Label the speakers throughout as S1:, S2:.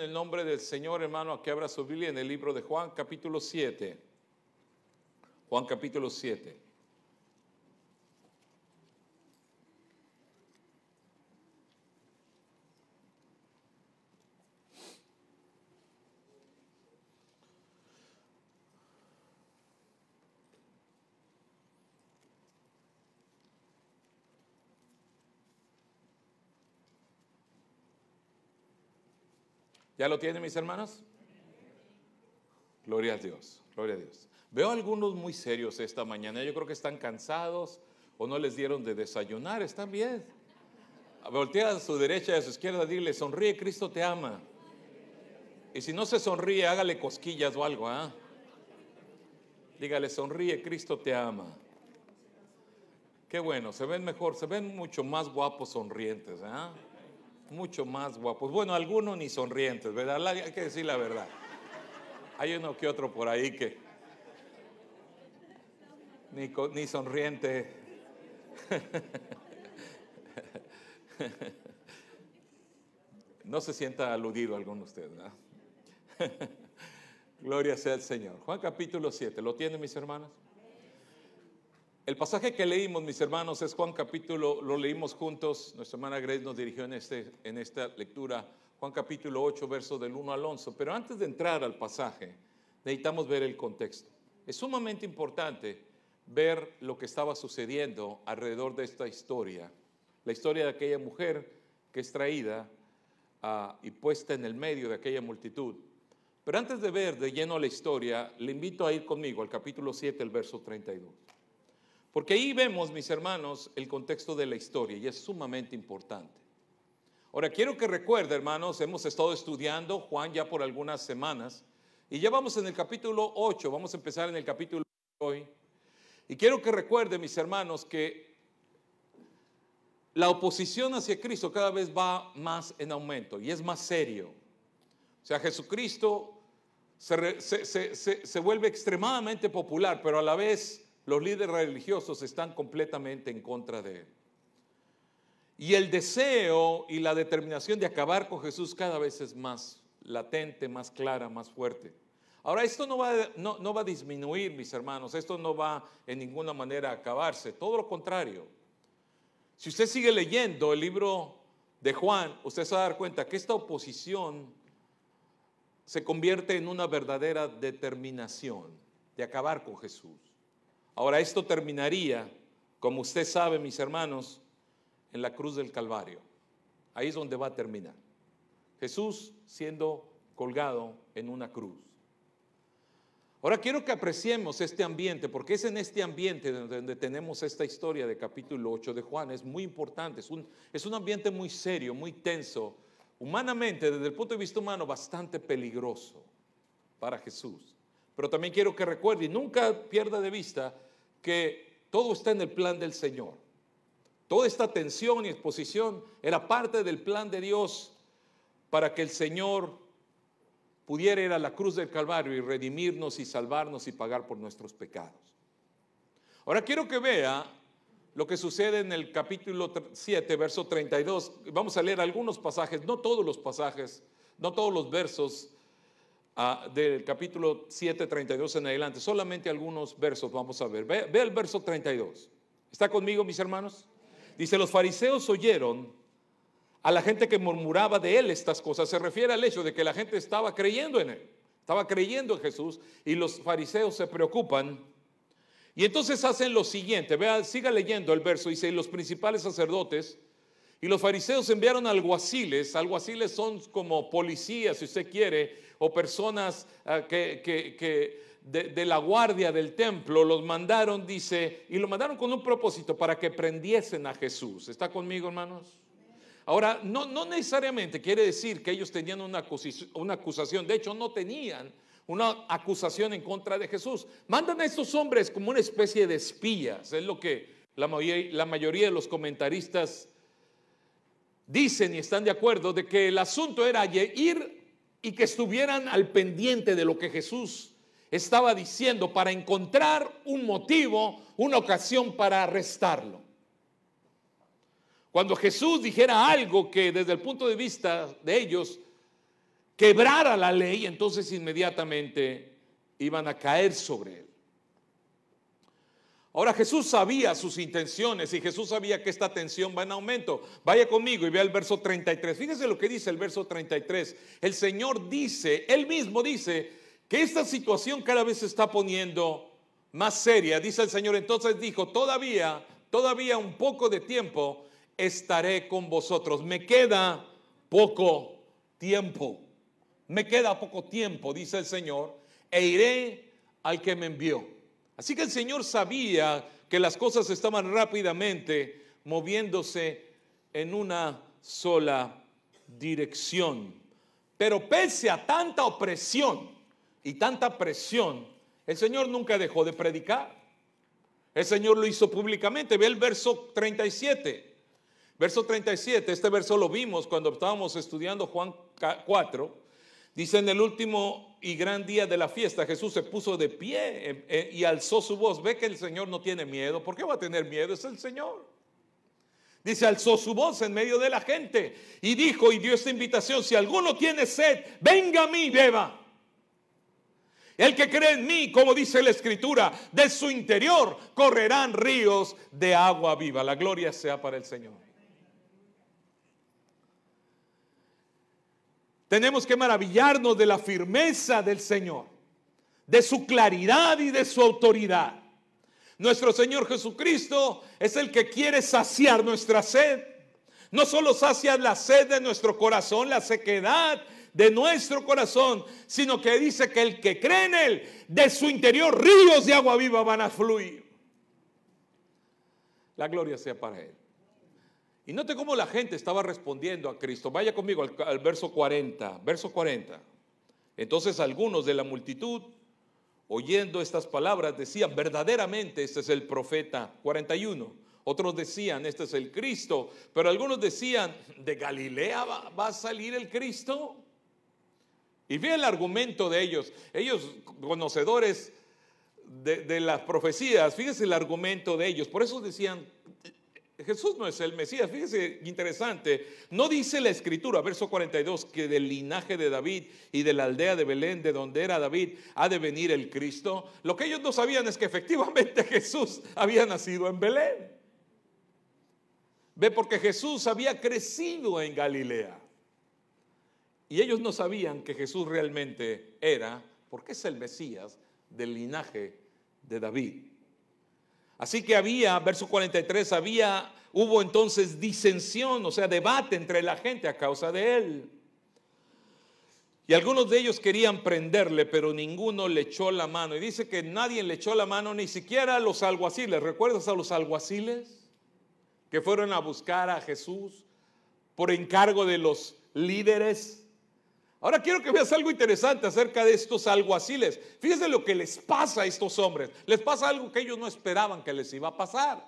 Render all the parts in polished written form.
S1: el nombre del Señor, hermano, a que abra su Biblia en el libro de Juan, capítulo 7. Juan, capítulo 7. ¿Ya lo tienen, mis hermanos? Gloria a Dios, gloria a Dios. Veo a algunos muy serios esta mañana. Yo creo que están cansados o no les dieron de desayunar. Están bien. Voltea a su derecha y a su izquierda, dile, sonríe, Cristo te ama. Y si no se sonríe, hágale cosquillas o algo, ¿ah? Dígale, sonríe, Cristo te ama. Qué bueno, se ven mejor, se ven mucho más guapos sonrientes, ¿ah? Mucho más guapos. Bueno, algunos ni sonrientes, ¿verdad? Hay que decir la verdad. Hay uno que otro por ahí que ni sonriente. No se sienta aludido alguno de ustedes, ¿no? Gloria sea al Señor. Juan capítulo 7, ¿lo tienen, mis hermanos? El pasaje que leímos, mis hermanos, es Juan capítulo, lo leímos juntos. Nuestra hermana Grace nos dirigió en esta lectura, Juan capítulo 8, versos del 1 al 11. Pero antes de entrar al pasaje, necesitamos ver el contexto. Es sumamente importante ver lo que estaba sucediendo alrededor de esta historia. La historia de aquella mujer que es traída y puesta en el medio de aquella multitud. Pero antes de ver de lleno la historia, le invito a ir conmigo al capítulo 7, el verso 32. Porque ahí vemos, mis hermanos, el contexto de la historia y es sumamente importante. Ahora, quiero que recuerde, hermanos, hemos estado estudiando Juan ya por algunas semanas y ya vamos en el capítulo 8, vamos a empezar en el capítulo 8 hoy. Y quiero que recuerde, mis hermanos, que la oposición hacia Cristo cada vez va más en aumento y es más serio. O sea, Jesucristo se vuelve extremadamente popular, pero a la vez los líderes religiosos están completamente en contra de él. Y el deseo y la determinación de acabar con Jesús cada vez es más latente, más clara, más fuerte. Ahora, esto no va a disminuir, mis hermanos. Esto no va en ninguna manera a acabarse. Todo lo contrario. Si usted sigue leyendo el libro de Juan, usted se va a dar cuenta que esta oposición se convierte en una verdadera determinación de acabar con Jesús. Ahora, esto terminaría, como usted sabe, mis hermanos, en la cruz del Calvario. Ahí es donde va a terminar. Jesús siendo colgado en una cruz. Ahora quiero que apreciemos este ambiente, porque es en este ambiente donde tenemos esta historia de capítulo 8 de Juan. Es muy importante, es un ambiente muy serio, muy tenso. Humanamente, desde el punto de vista humano, bastante peligroso para Jesús. Pero también quiero que recuerde y nunca pierda de vista que todo está en el plan del Señor. Toda esta tensión y exposición era parte del plan de Dios para que el Señor pudiera ir a la cruz del Calvario y redimirnos y salvarnos y pagar por nuestros pecados. Ahora quiero que vea lo que sucede en el capítulo 7, verso 32. Vamos a leer algunos pasajes, no todos los pasajes, no todos los versos del capítulo 7, 32 en adelante, solamente algunos versos vamos a ver. Ve el verso 32. ¿Está conmigo, mis hermanos? Dice, los fariseos oyeron a la gente que murmuraba de él estas cosas. Se refiere al hecho de que la gente estaba creyendo en él, estaba creyendo en Jesús, y los fariseos se preocupan. Y entonces hacen lo siguiente, vea, siga leyendo el verso, dice, los principales sacerdotes y los fariseos enviaron alguaciles son como policías, si usted quiere, o personas de la guardia del templo, los mandaron, dice, y lo mandaron con un propósito, para que prendiesen a Jesús. ¿Está conmigo, hermanos? Ahora, no necesariamente quiere decir que ellos tenían una acusación, de hecho no tenían una acusación en contra de Jesús. Mandan a estos hombres como una especie de espías, es lo que la mayoría de los comentaristas dicen y están de acuerdo, de que el asunto era ir y que estuvieran al pendiente de lo que Jesús estaba diciendo para encontrar un motivo, una ocasión para arrestarlo. Cuando Jesús dijera algo que desde el punto de vista de ellos quebrara la ley, entonces inmediatamente iban a caer sobre él. Ahora Jesús sabía sus intenciones y Jesús sabía que esta tensión va en aumento. Vaya conmigo y vea el verso 33. Fíjese lo que dice el verso 33. El Señor dice, Él mismo dice, que esta situación cada vez se está poniendo más seria. Dice el Señor, entonces dijo, todavía un poco de tiempo estaré con vosotros. Me queda poco tiempo. Me queda poco tiempo, dice el Señor, e iré al que me envió. Así que el Señor sabía que las cosas estaban rápidamente moviéndose en una sola dirección. Pero pese a tanta opresión y tanta presión, el Señor nunca dejó de predicar. El Señor lo hizo públicamente. Ve el verso 37. Verso 37, este verso lo vimos cuando estábamos estudiando Juan 4. Dice, en el último y gran día de la fiesta, Jesús se puso de pie y alzó su voz. Ve que el Señor no tiene miedo. ¿Por qué va a tener miedo? Es el Señor. Dice, alzó su voz en medio de la gente y dijo y dio esta invitación: si alguno tiene sed, venga a mí y beba. El que cree en mí, como dice la Escritura, de su interior correrán ríos de agua viva. La gloria sea para el Señor. Tenemos que maravillarnos de la firmeza del Señor, de su claridad y de su autoridad. Nuestro Señor Jesucristo es el que quiere saciar nuestra sed. No solo sacia la sed de nuestro corazón, la sequedad de nuestro corazón, sino que dice que el que cree en Él, de su interior ríos de agua viva van a fluir. La gloria sea para Él. Y note cómo la gente estaba respondiendo a Cristo. Vaya conmigo al verso 40. Verso 40. Entonces algunos de la multitud, oyendo estas palabras, decían, verdaderamente este es el profeta. 41. Otros decían, este es el Cristo. Pero algunos decían, ¿de Galilea va a salir el Cristo? Y ve el argumento de ellos. Ellos, conocedores de las profecías, fíjese el argumento de ellos. Por eso decían, Jesús no es el Mesías. Fíjese, interesante, no dice la Escritura, verso 42, que del linaje de David y de la aldea de Belén, de donde era David, ha de venir el Cristo. Lo que ellos no sabían es que efectivamente Jesús había nacido en Belén. Ve, porque Jesús había crecido en Galilea. Y ellos no sabían que Jesús realmente era, porque es el Mesías del linaje de David. Así que verso 43, hubo entonces disensión, o sea, debate entre la gente a causa de él. Y algunos de ellos querían prenderle, pero ninguno le echó la mano. Y dice que nadie le echó la mano, ni siquiera a los alguaciles. ¿Recuerdas a los alguaciles que fueron a buscar a Jesús por encargo de los líderes? Ahora quiero que veas algo interesante acerca de estos alguaciles. Fíjense lo que les pasa a estos hombres. Les pasa algo que ellos no esperaban que les iba a pasar.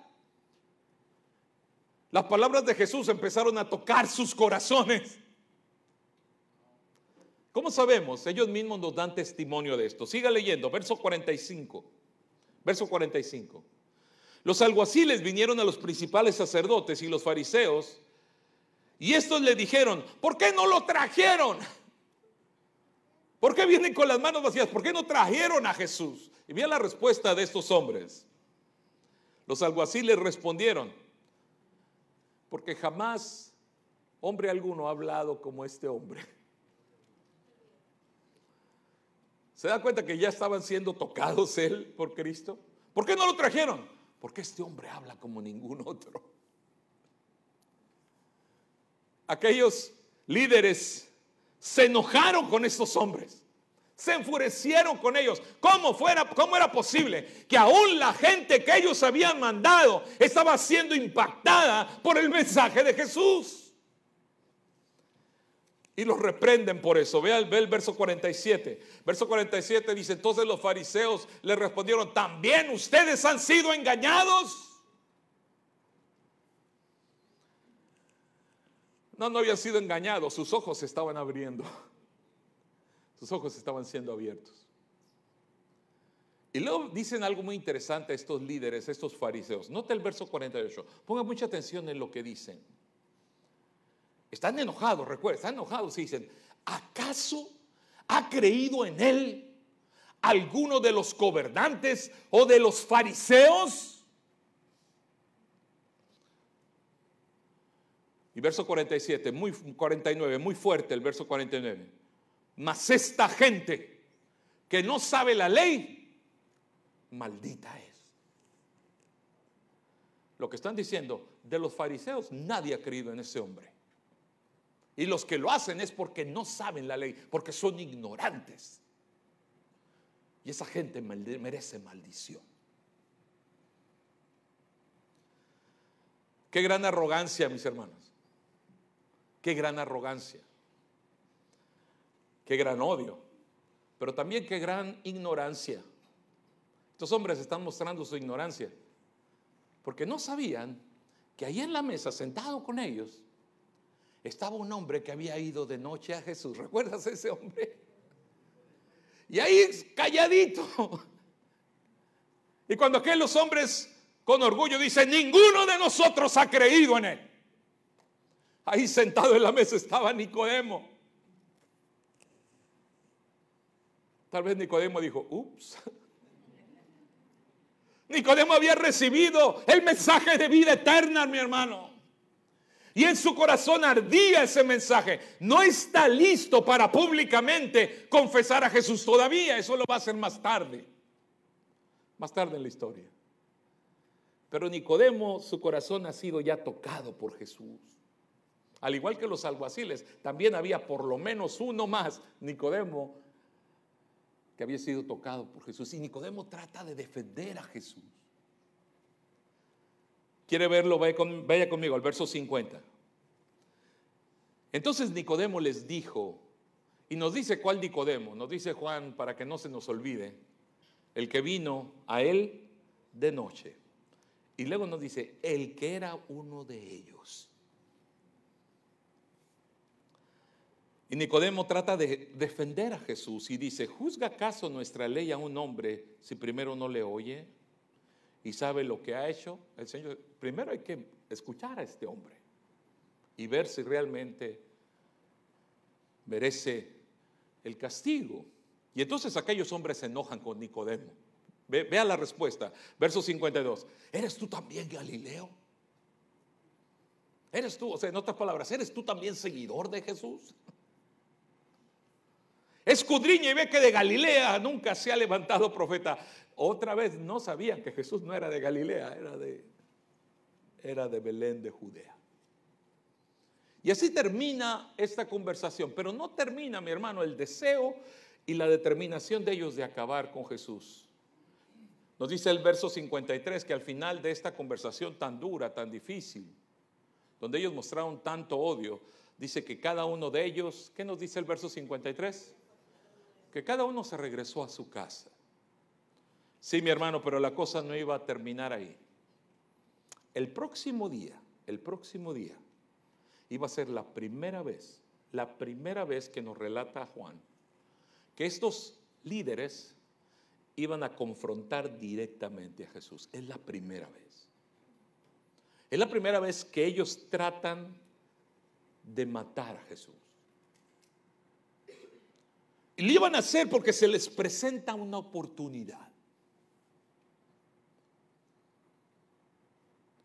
S1: Las palabras de Jesús empezaron a tocar sus corazones. ¿Cómo sabemos? Ellos mismos nos dan testimonio de esto. Siga leyendo, verso 45. Verso 45. Los alguaciles vinieron a los principales sacerdotes y los fariseos, y estos le dijeron, ¿por qué no lo trajeron? ¿Por qué vienen con las manos vacías? ¿Por qué no trajeron a Jesús? Y vean la respuesta de estos hombres. Los alguaciles respondieron, porque jamás hombre alguno ha hablado como este hombre. ¿Se da cuenta que ya estaban siendo tocados él por Cristo? ¿Por qué no lo trajeron? Porque este hombre habla como ningún otro. Aquellos líderes se enojaron con estos hombres, se enfurecieron con ellos. ¿Cómo era posible que aún la gente que ellos habían mandado estaba siendo impactada por el mensaje de Jesús? Y los reprenden por eso. Ve el verso 47. Verso 47 dice, entonces los fariseos le respondieron, ¿también ustedes han sido engañados? No habían sido engañados, sus ojos se estaban abriendo. Sus ojos estaban siendo abiertos. Y luego dicen algo muy interesante estos líderes, estos fariseos. Nota el verso 48. Pongan mucha atención en lo que dicen. Están enojados, recuerden, están enojados y dicen, ¿acaso ha creído en él alguno de los gobernantes o de los fariseos? Y verso 47, 49, muy fuerte el verso 49. Mas esta gente que no sabe la ley, maldita es. Lo que están diciendo, de los fariseos nadie ha creído en ese hombre. Y los que lo hacen es porque no saben la ley, porque son ignorantes. Y esa gente merece maldición. Qué gran arrogancia, mis hermanos. Qué gran arrogancia. Qué gran odio. Pero también qué gran ignorancia. Estos hombres están mostrando su ignorancia. Porque no sabían que ahí en la mesa, sentado con ellos, estaba un hombre que había ido de noche a Jesús. ¿Recuerdas ese hombre? Y ahí calladito. Y cuando aquellos hombres con orgullo dicen, ninguno de nosotros ha creído en él. Ahí sentado en la mesa estaba Nicodemo. Tal vez Nicodemo dijo, ups. Nicodemo había recibido el mensaje de vida eterna, mi hermano. Y en su corazón ardía ese mensaje. No está listo para públicamente confesar a Jesús todavía. Eso lo va a hacer más tarde. Más tarde en la historia. Pero Nicodemo, su corazón ha sido ya tocado por Jesús. Al igual que los alguaciles, también había por lo menos uno más, Nicodemo, que había sido tocado por Jesús. Y Nicodemo trata de defender a Jesús. ¿Quiere verlo? Vaya conmigo al verso 50. Entonces Nicodemo les dijo, y nos dice cuál Nicodemo, nos dice Juan para que no se nos olvide, el que vino a él de noche. Y luego nos dice, el que era uno de ellos. Y Nicodemo trata de defender a Jesús y dice, ¿juzga acaso nuestra ley a un hombre si primero no le oye y sabe lo que ha hecho el Señor? Primero hay que escuchar a este hombre y ver si realmente merece el castigo. Y entonces aquellos hombres se enojan con Nicodemo. Vea la respuesta, verso 52. ¿Eres tú también Galileo? ¿Eres tú, o sea, en otras palabras, eres tú también seguidor de Jesús? Escudriña y ve que de Galilea nunca se ha levantado profeta. Otra vez no sabían que Jesús no era de Galilea, era de Belén de Judea. Y así termina esta conversación, pero no termina, mi hermano, el deseo y la determinación de ellos de acabar con Jesús. Nos dice el verso 53 que al final de esta conversación tan dura, tan difícil, donde ellos mostraron tanto odio, dice que cada uno de ellos, ¿qué nos dice el verso 53? Que cada uno se regresó a su casa. Sí, mi hermano, pero la cosa no iba a terminar ahí. El próximo día, iba a ser la primera vez que nos relata Juan, que estos líderes iban a confrontar directamente a Jesús. Es la primera vez. Es la primera vez que ellos tratan de matar a Jesús. Y lo iban a hacer porque se les presenta una oportunidad.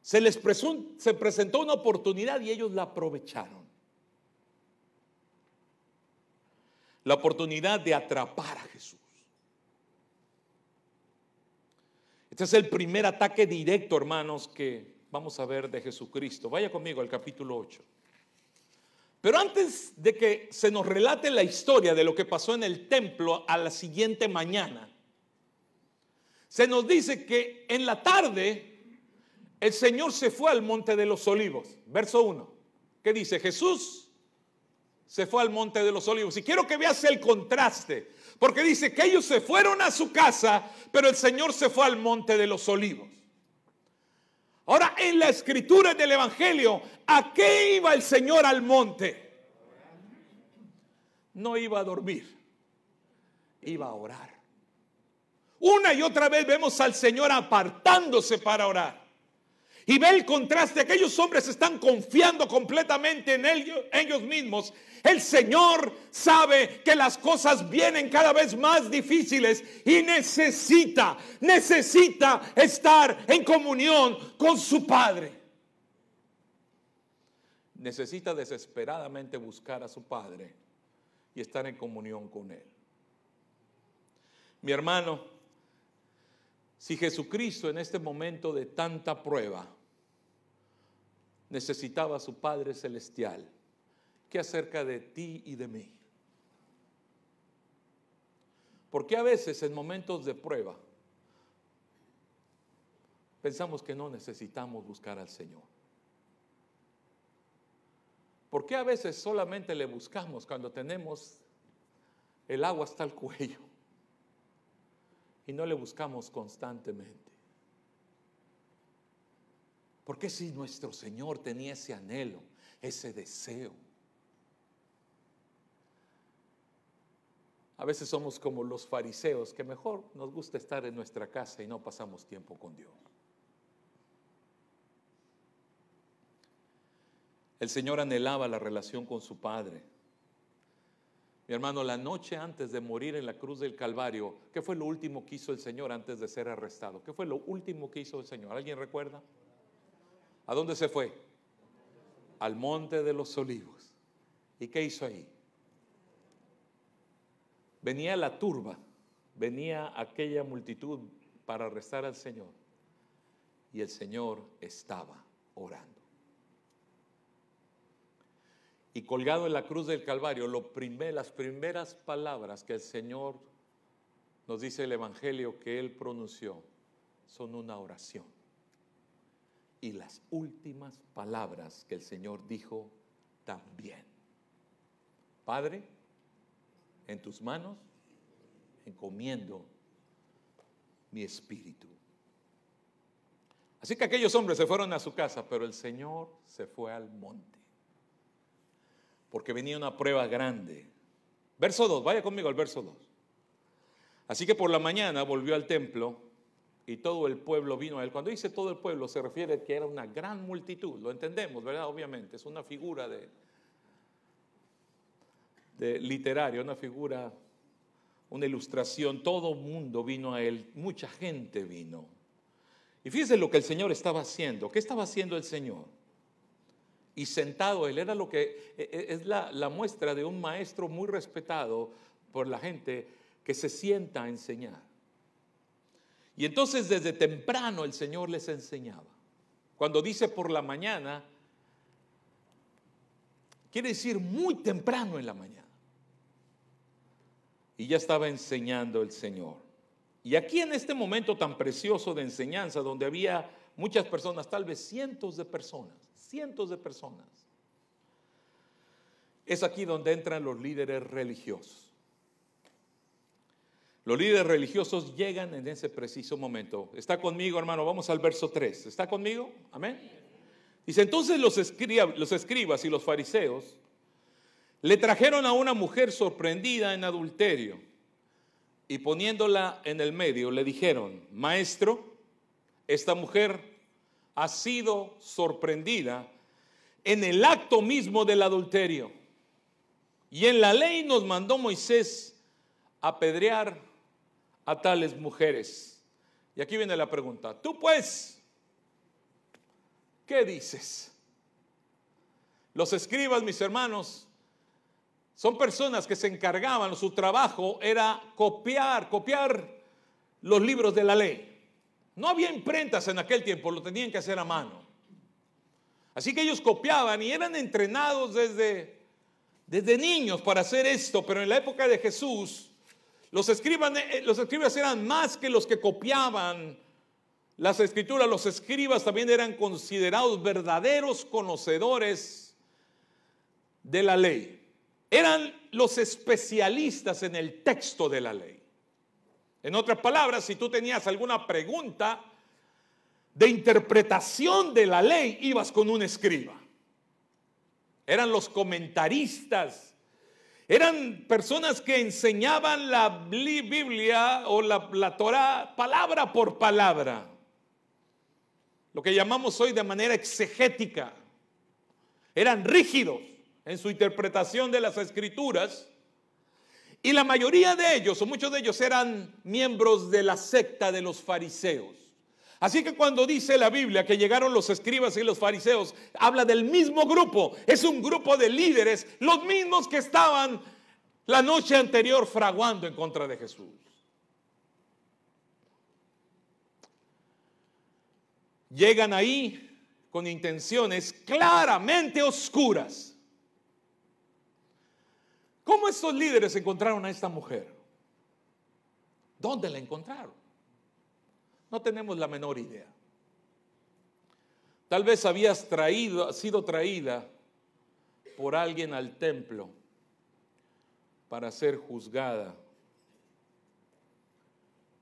S1: Se presentó una oportunidad y ellos la aprovecharon. La oportunidad de atrapar a Jesús. Este es el primer ataque directo, hermanos, que vamos a ver de Jesucristo. Vaya conmigo al capítulo 8. Pero antes de que se nos relate la historia de lo que pasó en el templo a la siguiente mañana, se nos dice que en la tarde el Señor se fue al monte de los olivos. Verso 1. ¿Qué dice? Jesús se fue al monte de los olivos. Y quiero que veas el contraste, porque dice que ellos se fueron a su casa, pero el Señor se fue al monte de los olivos. Ahora, en la escritura del Evangelio, ¿a qué iba el Señor al monte? No iba a dormir, iba a orar. Una y otra vez vemos al Señor apartándose para orar. y ve el contraste. Aquellos hombres están confiando completamente en ellos mismos. El Señor sabe que las cosas vienen cada vez más difíciles y necesita estar en comunión con su Padre. Necesita desesperadamente buscar a su Padre y estar en comunión con Él. Mi hermano, si Jesucristo en este momento de tanta prueba necesitaba a su Padre Celestial, ¿qué acerca de ti y de mí? Porque a veces en momentos de prueba pensamos que no necesitamos buscar al Señor. ¿Por qué a veces solamente le buscamos cuando tenemos el agua hasta el cuello y no le buscamos constantemente? ¿Por qué si nuestro Señor tenía ese anhelo, ese deseo? A veces somos como los fariseos, que mejor nos gusta estar en nuestra casa y no pasamos tiempo con Dios. El Señor anhelaba la relación con su Padre. Mi hermano, la noche antes de morir en la cruz del Calvario, ¿qué fue lo último que hizo el Señor antes de ser arrestado? ¿Qué fue lo último que hizo el Señor? ¿Alguien recuerda? ¿A dónde se fue? Al Monte de los Olivos. ¿Y qué hizo ahí? Venía la turba, venía aquella multitud para arrestar al Señor. Y el Señor estaba orando. Y colgado en la cruz del Calvario, las primeras palabras que el Señor, nos dice el Evangelio, que Él pronunció, son una oración. Y las últimas palabras que el Señor dijo también: Padre, en tus manos encomiendo mi espíritu. Así que aquellos hombres se fueron a su casa, pero el Señor se fue al monte, porque venía una prueba grande. Verso 2, vaya conmigo al verso 2. Así que por la mañana volvió al templo y todo el pueblo vino a él. Cuando dice todo el pueblo se refiere a que era una gran multitud, lo entendemos, ¿verdad? Obviamente, es una figura de literaria, una figura, una ilustración. Todo mundo vino a él, mucha gente vino. Y fíjense lo que el Señor estaba haciendo. ¿Qué estaba haciendo el Señor? Y sentado él, era lo que es la muestra de un maestro muy respetado por la gente, que se sienta a enseñar. Y entonces desde temprano el Señor les enseñaba. Cuando dice por la mañana, quiere decir muy temprano en la mañana. Y ya estaba enseñando el Señor. Y aquí en este momento tan precioso de enseñanza, donde había muchas personas, tal vez cientos de personas, es aquí donde entran los líderes religiosos. Los líderes religiosos llegan en ese preciso momento. ¿Está conmigo, hermano? Vamos al verso 3. ¿Está conmigo? Amén. Dice: entonces los escribas y los fariseos le trajeron a una mujer sorprendida en adulterio, y poniéndola en el medio le dijeron: Maestro, esta mujer ha sido sorprendida en el acto mismo del adulterio, y en la ley nos mandó Moisés apedrear a tales mujeres. Y aquí viene la pregunta: tú pues, ¿qué dices? Los escribas, mis hermanos, son personas que se encargaban, su trabajo era copiar los libros de la ley. No había imprentas en aquel tiempo, lo tenían que hacer a mano. Así que ellos copiaban y eran entrenados desde niños para hacer esto. Pero en la época de Jesús, los escribas eran más que los que copiaban las escrituras. Los escribas también eran considerados verdaderos conocedores de la ley. Eran los especialistas en el texto de la ley. En otras palabras, si tú tenías alguna pregunta de interpretación de la ley, ibas con un escriba. Eran los comentaristas. Eran personas que enseñaban la Biblia o la Torá palabra por palabra. lo que llamamos hoy de manera exegética. Eran rígidos en su interpretación de las Escrituras. Y la mayoría de ellos, o muchos de ellos, eran miembros de la secta de los fariseos. Así que cuando dice la Biblia que llegaron los escribas y los fariseos, habla del mismo grupo. Es un grupo de líderes, los mismos que estaban la noche anterior fraguando en contra de Jesús. Llegan ahí con intenciones claramente oscuras. ¿Cómo estos líderes encontraron a esta mujer? ¿Dónde la encontraron? No tenemos la menor idea. Tal vez sido traída por alguien al templo para ser juzgada.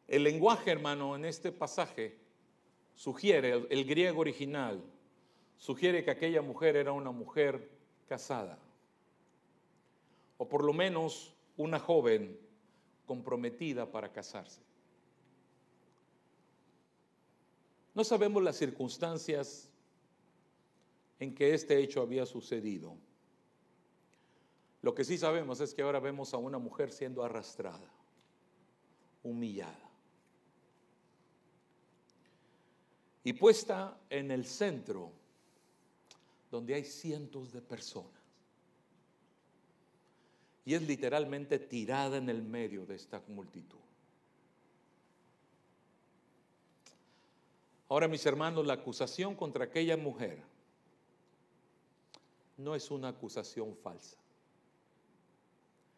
S1: El lenguaje, hermano, en este pasaje sugiere, el griego original, sugiere que aquella mujer era una mujer casada, o por lo menos una joven comprometida para casarse. No sabemos las circunstancias en que este hecho había sucedido. Lo que sí sabemos es que ahora vemos a una mujer siendo arrastrada, humillada y puesta en el centro donde hay cientos de personas. Y es literalmente tirada en el medio de esta multitud. Ahora, mis hermanos, la acusación contra aquella mujer no es una acusación falsa.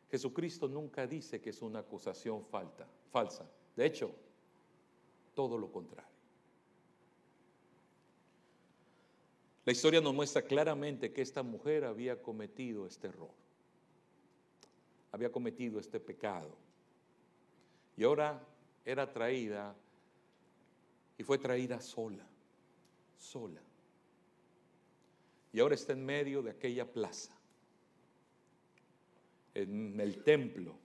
S1: Jesucristo nunca dice que es una acusación falsa. De hecho, todo lo contrario. La historia nos muestra claramente que esta mujer había cometido este error. Había cometido este pecado. Y ahora era traída, y fue traída sola. Y ahora está en medio de aquella plaza, en el templo,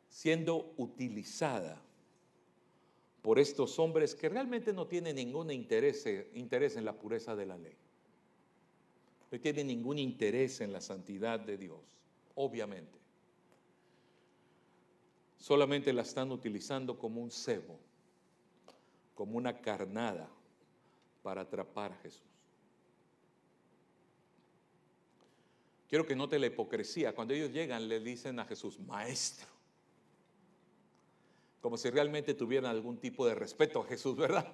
S1: siendo utilizada por estos hombres que realmente no tienen ningún interés en la pureza de la ley. No tienen ningún interés en la santidad de Dios, obviamente. Solamente la están utilizando como un cebo, como una carnada para atrapar a Jesús. Quiero que note la hipocresía. Cuando ellos llegan, le dicen a Jesús, maestro. Como si realmente tuvieran algún tipo de respeto a Jesús, ¿verdad?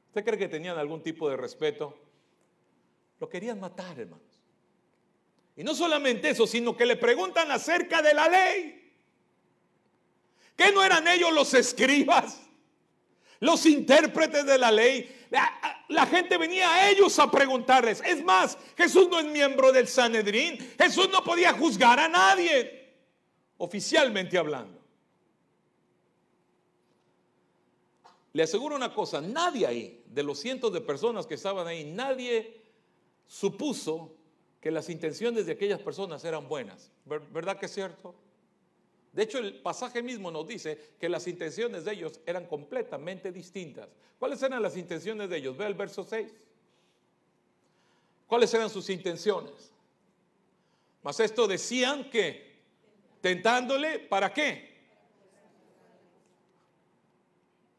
S1: ¿Usted cree que tenían algún tipo de respeto? Lo querían matar, hermanos. Y no solamente eso, sino que le preguntan acerca de la ley. ¿Qué no eran ellos los escribas? Los intérpretes de la ley. La gente venía a ellos a preguntarles. Es más, Jesús no es miembro del Sanedrín. Jesús no podía juzgar a nadie, oficialmente hablando. Le aseguro una cosa, nadie ahí, de los cientos de personas que estaban ahí, nadie supuso que las intenciones de aquellas personas eran buenas. ¿Verdad que es cierto? De hecho, el pasaje mismo nos dice que las intenciones de ellos eran completamente distintas. ¿Cuáles eran las intenciones de ellos? Ve el verso 6. ¿Cuáles eran sus intenciones? Mas esto decían que, tentándole, ¿para qué?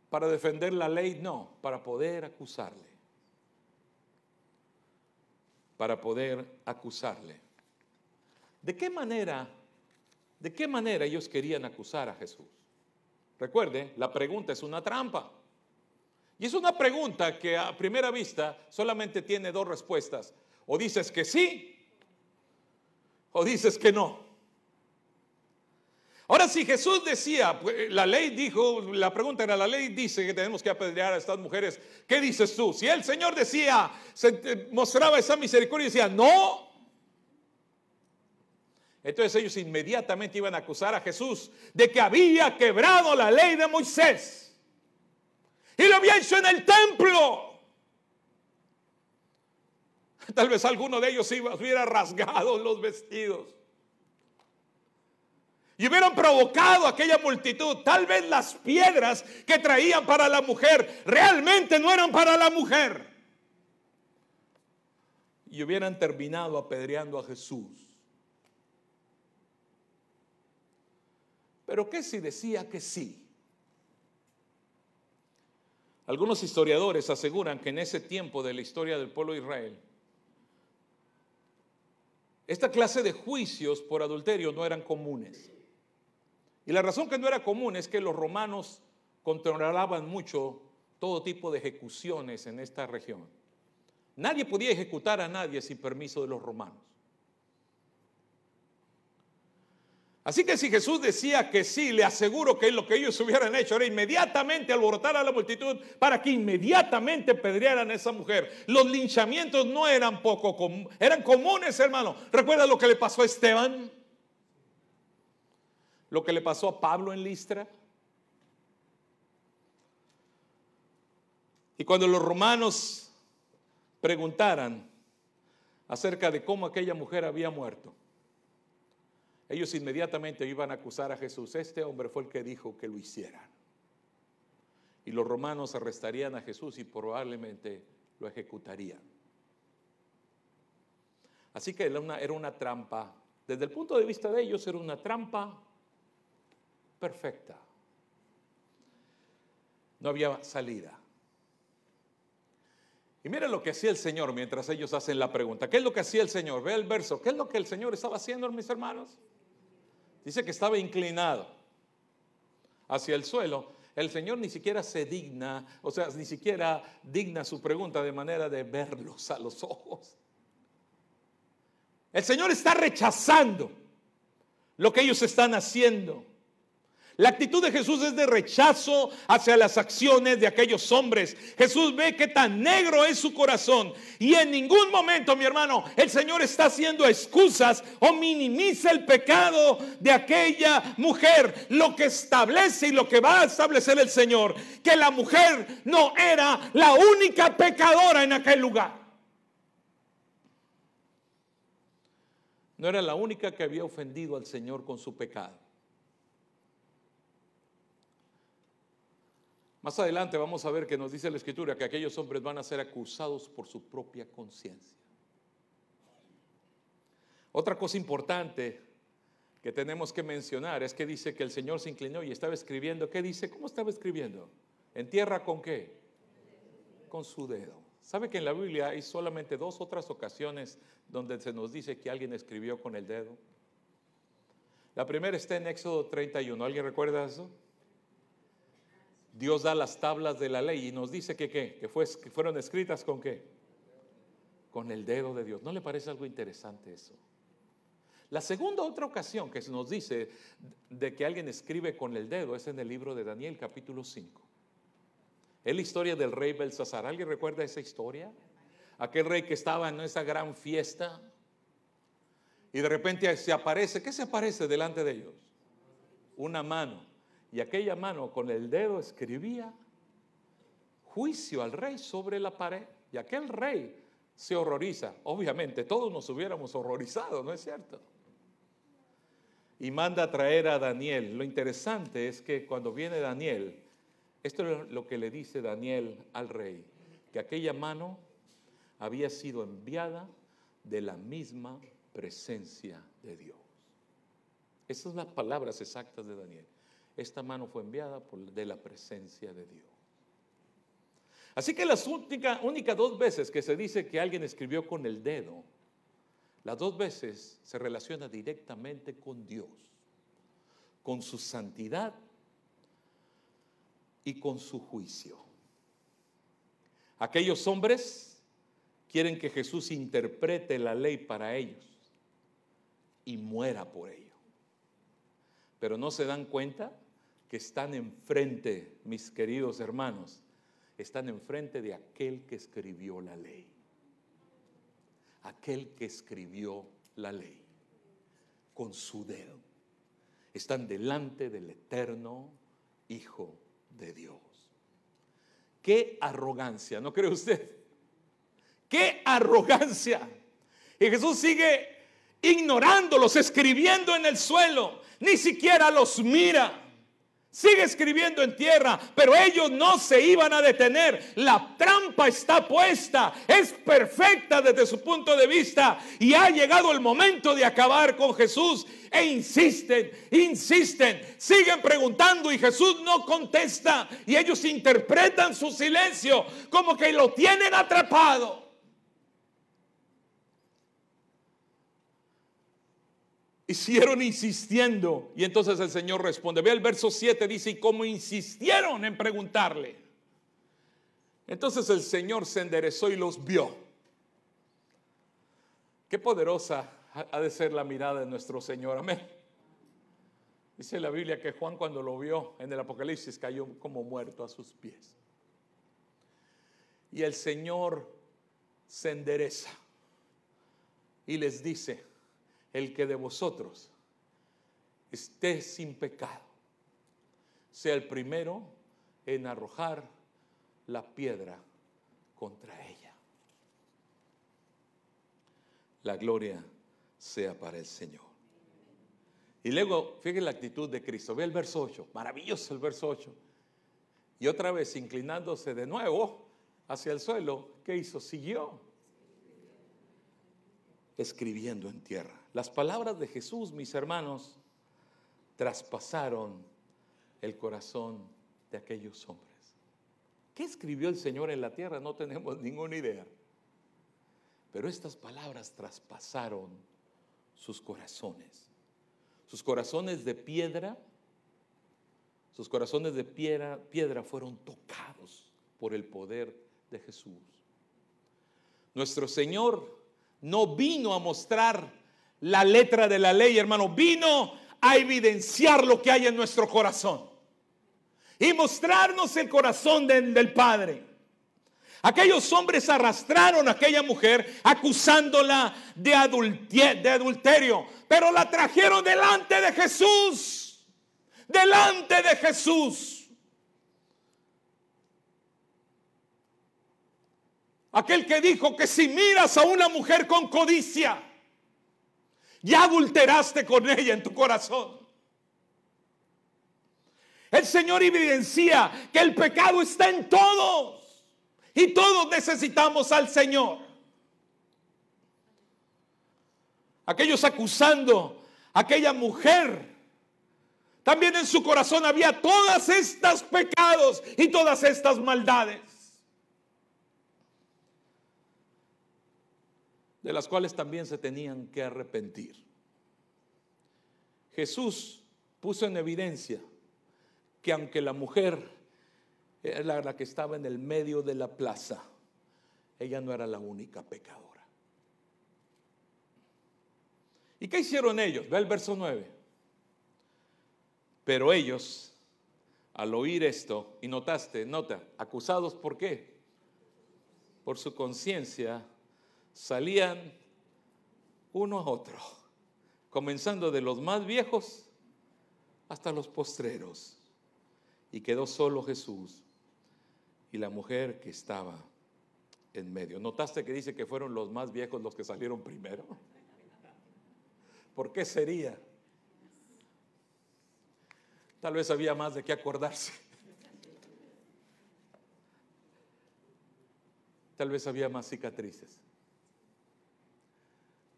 S1: Para defender la ley, no, para poder acusarle. Para poder acusarle. ¿De qué manera ellos querían acusar a Jesús? Recuerde, la pregunta es una trampa. Y es una pregunta que a primera vista solamente tiene dos respuestas. O dices que sí, o dices que no. Ahora, si Jesús decía, la ley dijo, la pregunta era, la ley dice que tenemos que apedrear a estas mujeres, ¿qué dices tú? Si el Señor decía, mostraba esa misericordia y decía, no, entonces ellos inmediatamente iban a acusar a Jesús de que había quebrado la ley de Moisés y lo había hecho en el templo. Tal vez alguno de ellos hubiera rasgado los vestidos y hubieran provocado a aquella multitud. Tal vez las piedras que traían para la mujer realmente no eran para la mujer, y hubieran terminado apedreando a Jesús. Pero ¿qué si decía que sí? Algunos historiadores aseguran que en ese tiempo de la historia del pueblo de Israel, esta clase de juicios por adulterio no eran comunes. Y la razón que no era común es que los romanos controlaban mucho todo tipo de ejecuciones en esta región. Nadie podía ejecutar a nadie sin permiso de los romanos. Así que si Jesús decía que sí, le aseguro que lo que ellos hubieran hecho era inmediatamente alborotar a la multitud para que inmediatamente apedrearan a esa mujer. Los linchamientos no eran poco comunes, eran comunes, hermano. ¿Recuerda lo que le pasó a Esteban? Lo que le pasó a Pablo en Listra. Y cuando los romanos preguntaran acerca de cómo aquella mujer había muerto, ellos inmediatamente iban a acusar a Jesús. Este hombre fue el que dijo que lo hicieran. Y los romanos arrestarían a Jesús y probablemente lo ejecutarían. Así que era una trampa. Desde el punto de vista de ellos era una trampa perfecta. No había salida. Y mira lo que hacía el Señor mientras ellos hacen la pregunta. ¿Qué es lo que hacía el Señor? Ve el verso. ¿Qué es lo que el Señor estaba haciendo, mis hermanos? Dice que estaba inclinado hacia el suelo. El Señor ni siquiera se digna, o sea, ni siquiera digna su pregunta de manera de verlos a los ojos. El Señor está rechazando lo que ellos están haciendo. La actitud de Jesús es de rechazo hacia las acciones de aquellos hombres. Jesús ve que tan negro es su corazón y en ningún momento, mi hermano, el Señor está haciendo excusas o minimiza el pecado de aquella mujer. Lo que establece y lo que va a establecer el Señor, que la mujer no era la única pecadora en aquel lugar. No era la única que había ofendido al Señor con su pecado. Más adelante vamos a ver que nos dice la Escritura que aquellos hombres van a ser acusados por su propia conciencia. Otra cosa importante que tenemos que mencionar es que dice que el Señor se inclinó y estaba escribiendo. ¿Qué dice? ¿Cómo estaba escribiendo? ¿En tierra con qué? Con su dedo. ¿Sabe que en la Biblia hay solamente 2 otras ocasiones donde se nos dice que alguien escribió con el dedo? La primera está en Éxodo 31. ¿Alguien recuerda eso? Dios da las tablas de la ley y nos dice que fueron escritas ¿con qué? Con el dedo de Dios. ¿No le parece algo interesante eso? La segunda otra ocasión que se nos dice de que alguien escribe con el dedo es en el libro de Daniel, capítulo 5. Es la historia del rey Belsasar. ¿Alguien recuerda esa historia? Aquel rey que estaba en esa gran fiesta y de repente se aparece. ¿Qué se aparece delante de ellos? Una mano. Y aquella mano con el dedo escribía juicio al rey sobre la pared. Y aquel rey se horroriza. Obviamente todos nos hubiéramos horrorizado, ¿no es cierto? Y manda a traer a Daniel. Lo interesante es que cuando viene Daniel, esto es lo que le dice Daniel al rey, que aquella mano había sido enviada de la misma presencia de Dios. Esas son las palabras exactas de Daniel. Esta mano fue enviada de la presencia de Dios. Así que las únicas 2 veces que se dice que alguien escribió con el dedo, las 2 veces se relaciona directamente con Dios, con su santidad y con su juicio. Aquellos hombres quieren que Jesús interprete la ley para ellos y muera por ello. Pero no se dan cuenta que están enfrente, mis queridos hermanos, están enfrente de aquel que escribió la ley. Aquel que escribió la ley con su dedo. Están delante del eterno Hijo de Dios. ¡Qué arrogancia! ¿No cree usted? ¡Qué arrogancia! Y Jesús sigue ignorándolos, escribiendo en el suelo. Ni siquiera los mira. Sigue escribiendo en tierra, pero ellos no se iban a detener. La trampa está puesta, es perfecta desde su punto de vista, y ha llegado el momento de acabar con Jesús. E insisten, siguen preguntando y Jesús no contesta, y ellos interpretan su silencio como que lo tienen atrapado. Y siguieron insistiendo, y entonces el Señor responde. Ve el verso 7, dice: y como insistieron en preguntarle, entonces el Señor se enderezó y los vio. Qué poderosa ha de ser la mirada de nuestro Señor, amén. Dice la Biblia que Juan, cuando lo vio en el Apocalipsis, cayó como muerto a sus pies. Y el Señor se endereza y les dice: el que de vosotros esté sin pecado, sea el primero en arrojar la piedra contra ella. La gloria sea para el Señor. Y luego, fíjense la actitud de Cristo. Ve el verso 8, maravilloso el verso 8. Y otra vez, inclinándose de nuevo hacia el suelo, ¿qué hizo? Siguió escribiendo en tierra. Las palabras de Jesús, mis hermanos, traspasaron el corazón de aquellos hombres. ¿Qué escribió el Señor en la tierra? No tenemos ninguna idea. Pero estas palabras traspasaron sus corazones. Sus corazones de piedra, fueron tocados por el poder de Jesús. Nuestro Señor no vino a mostrar la letra de la ley, hermano, vino a evidenciar lo que hay en nuestro corazón y mostrarnos el corazón del Padre. Aquellos hombres arrastraron a aquella mujer acusándola de adulterio, pero la trajeron delante de Jesús. Delante de Jesús. Aquel que dijo que si miras a una mujer con codicia, ya adulteraste con ella en tu corazón. El Señor evidencia que el pecado está en todos y todos necesitamos al Señor. Aquellos acusando a aquella mujer, también en su corazón había todas estas pecados y todas estas maldades, de las cuales también se tenían que arrepentir. Jesús puso en evidencia que aunque la mujer era la que estaba en el medio de la plaza, ella no era la única pecadora. ¿Y qué hicieron ellos? Ve el verso 9. Pero ellos, al oír esto, y nota, acusados ¿por qué? Por su conciencia, salían uno a otro, comenzando de los más viejos hasta los postreros, y quedó solo Jesús y la mujer que estaba en medio. ¿Notaste que dice que fueron los más viejos los que salieron primero? ¿Por qué sería? Tal vez había más de qué acordarse. Tal vez había más cicatrices,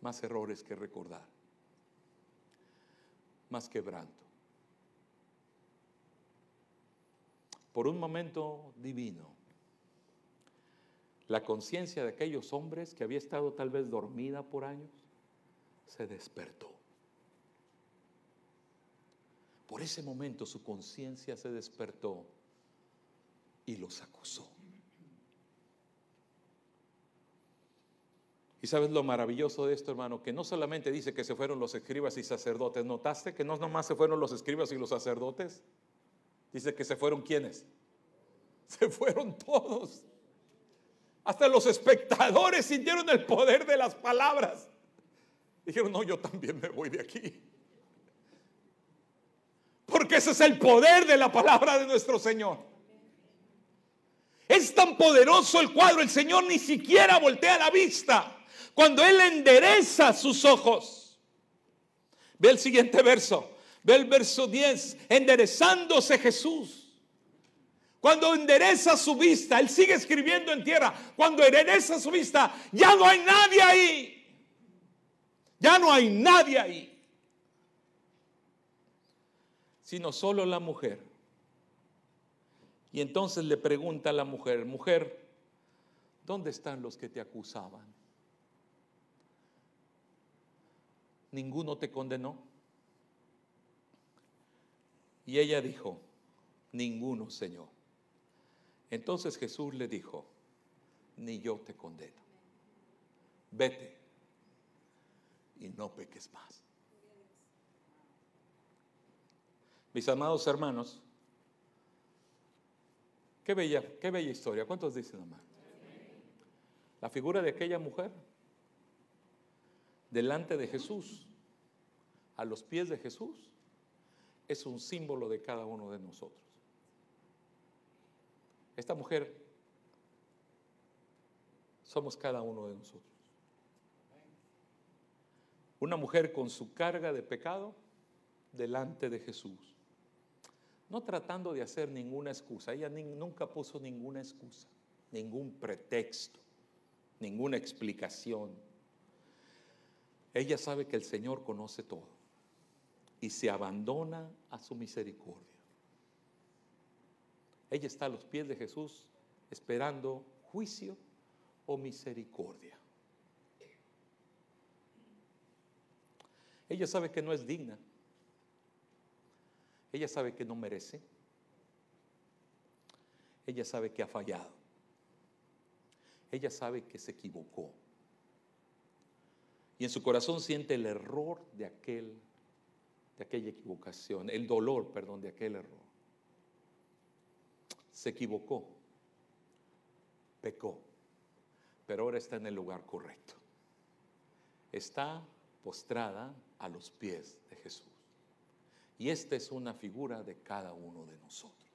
S1: más errores que recordar, más quebranto. Por un momento divino, la conciencia de aquellos hombres que había estado tal vez dormida por años, se despertó. Por ese momento su conciencia se despertó y los acusó. ¿Y sabes lo maravilloso de esto, hermano? Que no solamente dice que se fueron los escribas y sacerdotes. ¿Notaste que no nomás se fueron los escribas y los sacerdotes? Dice que se fueron ¿quiénes? Se fueron todos. Hasta los espectadores sintieron el poder de las palabras. Dijeron, no, yo también me voy de aquí. Porque ese es el poder de la palabra de nuestro Señor. Es tan poderoso el cuadro, el Señor ni siquiera voltea la vista. Cuando Él endereza sus ojos, Ve el siguiente verso. Ve el verso 10. Enderezándose Jesús. Cuando endereza su vista, Él sigue escribiendo en tierra. Cuando endereza su vista, ya no hay nadie ahí. Ya no hay nadie ahí. Sino solo la mujer. Y entonces le pregunta a la mujer: mujer, ¿dónde están los que te acusaban? ¿Ninguno te condenó? Y ella dijo: ninguno, Señor. Entonces Jesús le dijo: ni yo te condeno. Vete y no peques más. Mis amados hermanos, qué bella historia. ¿Cuántos dicen amén? La figura de aquella mujer delante de Jesús, a los pies de Jesús, es un símbolo de cada uno de nosotros. Esta mujer somos cada uno de nosotros. Una mujer con su carga de pecado delante de Jesús, no tratando de hacer ninguna excusa. Ella nunca puso ninguna excusa, ningún pretexto, ninguna explicación. Ella sabe que el Señor conoce todo y se abandona a su misericordia. Ella está a los pies de Jesús esperando juicio o misericordia. Ella sabe que no es digna. Ella sabe que no merece. Ella sabe que ha fallado. Ella sabe que se equivocó. Y en su corazón siente el error de aquella equivocación, el dolor, perdón, de aquel error. Se equivocó, pecó, pero ahora está en el lugar correcto. Está postrada a los pies de Jesús. Y esta es una figura de cada uno de nosotros.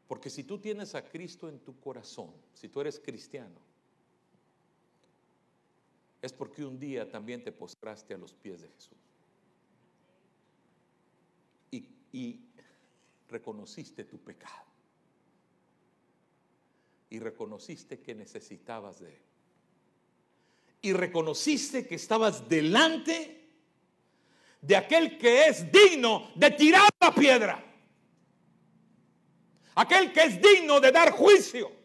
S1: Porque si tú tienes a Cristo en tu corazón, si tú eres cristiano, es porque un día también te postraste a los pies de Jesús. Y reconociste tu pecado. Y reconociste que necesitabas de Él. Y reconociste que estabas delante de aquel que es digno de tirar la piedra. Aquel que es digno de dar juicio.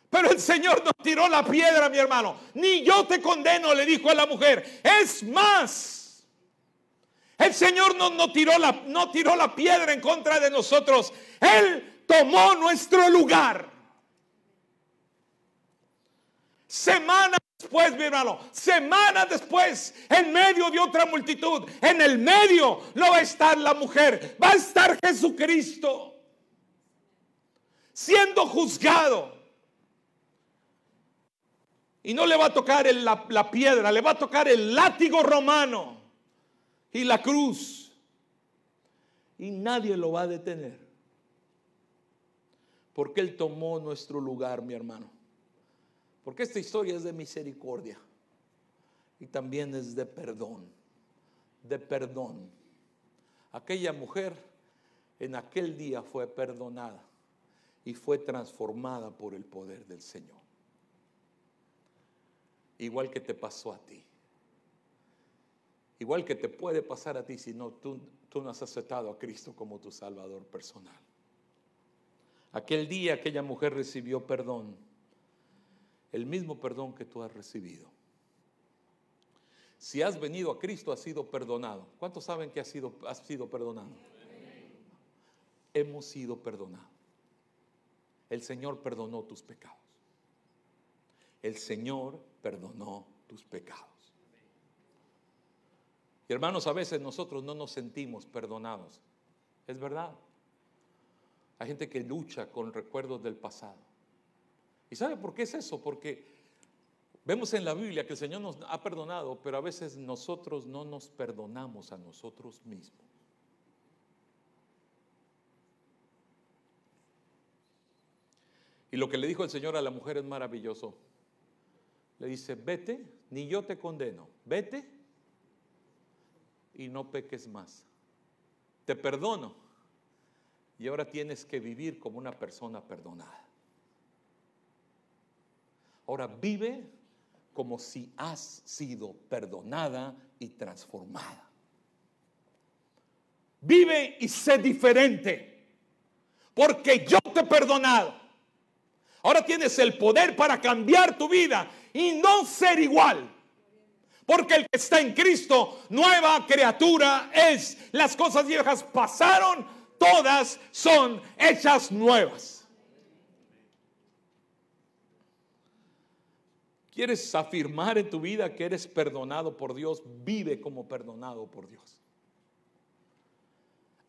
S1: Pero el Señor no tiró la piedra, mi hermano. Ni yo te condeno, le dijo a la mujer. Es más, el Señor no tiró la piedra en contra de nosotros. Él tomó nuestro lugar. Semanas después, mi hermano, semanas después, en medio de otra multitud, en el medio no va a estar la mujer, va a estar Jesucristo siendo juzgado. Y no le va a tocar la piedra, le va a tocar el látigo romano y la cruz. Y nadie lo va a detener. Porque Él tomó nuestro lugar, mi hermano. Porque esta historia es de misericordia. Y también es de perdón. De perdón. Aquella mujer en aquel día fue perdonada. Y fue transformada por el poder del Señor. Igual que te pasó a ti. Igual que te puede pasar a ti si no, tú no has aceptado a Cristo como tu Salvador personal. Aquel día aquella mujer recibió perdón. El mismo perdón que tú has recibido. Si has venido a Cristo, has sido perdonado. ¿Cuántos saben que has sido perdonado? Hemos sido perdonados. El Señor perdonó tus pecados. El Señor perdonó tus pecados. Y hermanos, a veces nosotros no nos sentimos perdonados. Es verdad. Hay gente que lucha con recuerdos del pasado. ¿Y sabe por qué es eso? Porque vemos en la Biblia que el Señor nos ha perdonado, pero a veces nosotros no nos perdonamos a nosotros mismos. Y lo que le dijo el Señor a la mujer es maravilloso. Le dice: vete, ni yo te condeno. Vete y no peques más. Te perdono. Y ahora tienes que vivir como una persona perdonada. Ahora vive como si has sido perdonada y transformada. Vive y sé diferente, porque yo te he perdonado. Ahora tienes el poder para cambiar tu vida y no ser igual. Porque el que está en Cristo, nueva criatura es. Las cosas viejas pasaron, todas son hechas nuevas. ¿Quieres afirmar en tu vida que eres perdonado por Dios? Vive como perdonado por Dios.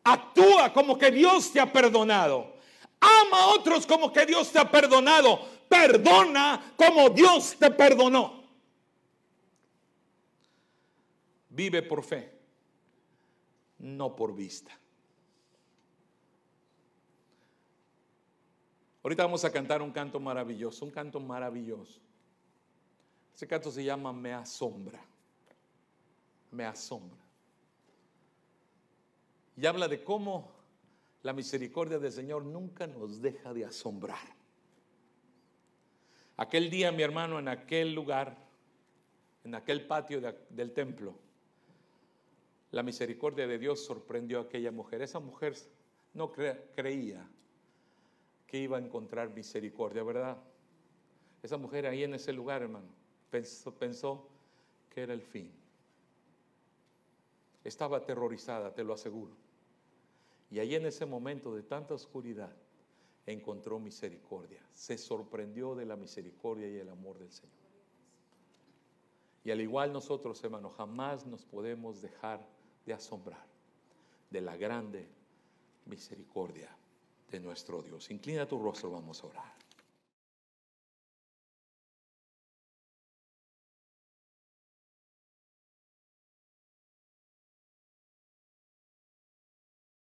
S1: Actúa como que Dios te ha perdonado. Ama a otros como que Dios te ha perdonado. Perdona como Dios te perdonó. Vive por fe, no por vista. Ahorita vamos a cantar un canto maravilloso, un canto maravilloso. Ese canto se llama Me Asombra. Me asombra. Y habla de cómo la misericordia del Señor nunca nos deja de asombrar. Aquel día, mi hermano, en aquel lugar, en aquel patio del templo, la misericordia de Dios sorprendió a aquella mujer. Esa mujer no creía que iba a encontrar misericordia, ¿verdad? Esa mujer ahí en ese lugar, hermano, pensó que era el fin. Estaba aterrorizada, te lo aseguro. Y ahí en ese momento de tanta oscuridad encontró misericordia. Se sorprendió de la misericordia y el amor del Señor. Y al igual nosotros, hermanos, jamás nos podemos dejar de asombrar de la grande misericordia de nuestro Dios. Inclina tu rostro, vamos a orar.